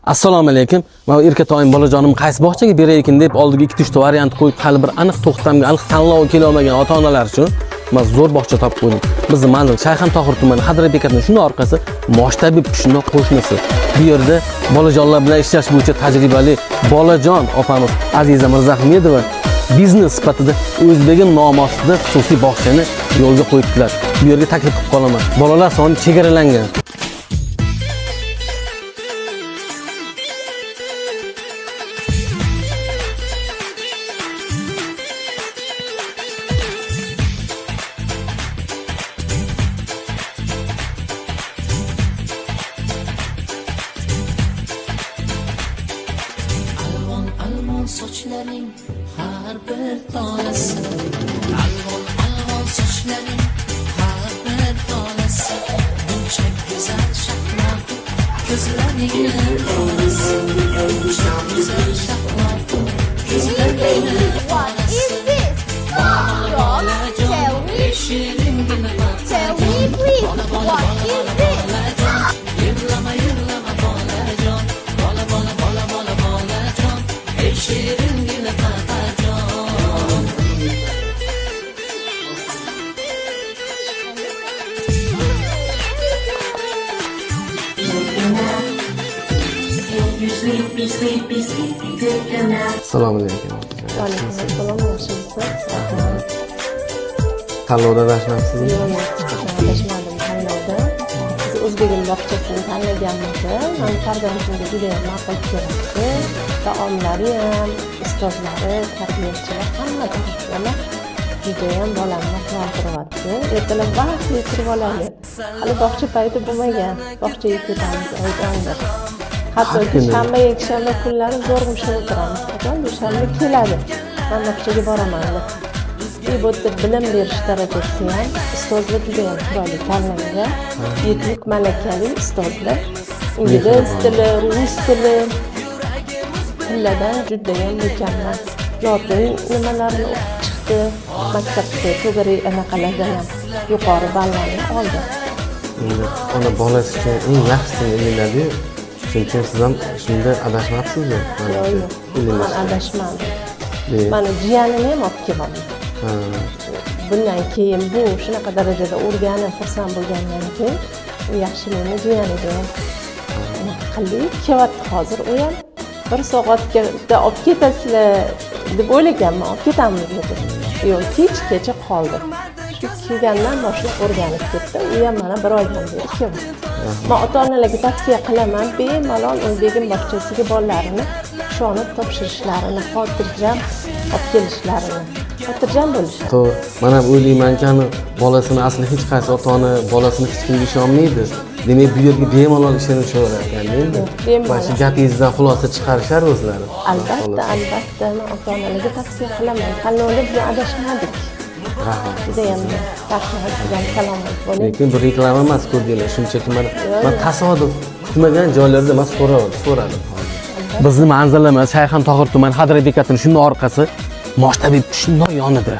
Assalomu alaykum. Men Erkatoyim bolajonim qaysi bog'chaga beraykin deb oldiga 2-3 variant qo'yib, hali bir aniq to'xtamga, aniq tanlov kela olmagan ota-onalar uchun men zo'r bog'cha topib qo'ydim. Bizning manzil Shayxon Tohir tumani Xadra bekatining shunday orqasi Moshtabib shunday qo'shnisi. Bu yerda bolajonlar bilan ishlash bo'yicha tajribali bolajon opamiz Aziza Mirzahmedova biznes sifatida O'zbegim nomi ostida xususiy bog'chani yo'lga qo'yibdilar. Bu yerga taklif qilib qolaman. Bolalar soni chegaralangan. Sochlaring har bir tonasi alvon sochlaring har bir tonasi buncha go'zal shahmat ko'zlaring tonasi buncha go'zal shahmat ko'zlaring tonasi Tell me please, what is this? yig'lama bolajon bolajon ey shiringina taqajon Assalomu alaykum. Alaykum assalom, yaxshimisiz? Tanlovda adashmabsizmi? Adashmadim tanlovda. Biz O'zbegim bog'chasini tanlaganmiz. Men farzandimga juda ham ma'qul ko'radi. Taomlari ham, ustozlari, tarbiyachilar hamma taraflama juda ham bolamni quvontiryapti. Ertalab vaqtli turib oladi. Hali bog'cha payti bo'lmagan. Bog'chaga ketamiz oyda. Hatto shanba, yakshanba kunlari zo'rg'im ishib o'tiramiz. Qachon dushanba keladi. Men bog'chaga boraman deb. Bu yerda bilim berish darajasi ham ustozlar juda ham chiroyli tanlangan. Yetuk malakali ustozlar. Ingliz tili, rus tili tilladan juda ham mukammal. Lotin nimalarini o'qib chiqdi. Maktabda to'g'ri anaqalarda ham yuqori ballarni oldi. Ona bolasi uchun eng yaxshisi o'ylanadi. Shuning uchun siz ham shunda adashmabsizmi? Yo'q, men adashmadim. Mana jiyanini ham olib keldim. Bundan keyin bu shunaqa darajada o'rganib xursand bo'lgandan keyin u yaxshi meni jiyaniga ham qildik. Kelyapti hozir u ham 1 soatga olib ketasizlar deb o'ylaganman, olib ketamiz dedi. Yo'q, kechgacha qoldi. Shu kelgandan boshlab o'rganib ketdi. U ham mana 1 oydan beri kelyapti. Men ota-onalarga tavsiya qilaman, bemalol O'zbegim bog'chasiga bolalarini ishonib topshirishlarini, xotirjam olib kelishlarini. Xotirjam bo'lishadi. To'g'ri. Men ham o'ylaymanki, bolasini asli hech qaysi ota-ona bolasini hech kimga ishonmaydi. Demak, bu yerga bemalol ishonaverar ekanda endi. Mana shu gapingizdan xulosa chiqarishar o'zlari. Albatta, men ota-onalarga tavsiya qilaman. Tanlovda biz adashmadik. Rahmat. Juda ham rahmat, sizdan salomat bo'ling. Lekin bir reklama emas ko'rdinglar, shunchaki men tasodif kutmagan joylarda men so'radim. Bizning manzilimiz Shayxon Tohir tumani Xadra bekatining shunday orqasi Moshtabib shunday yonida.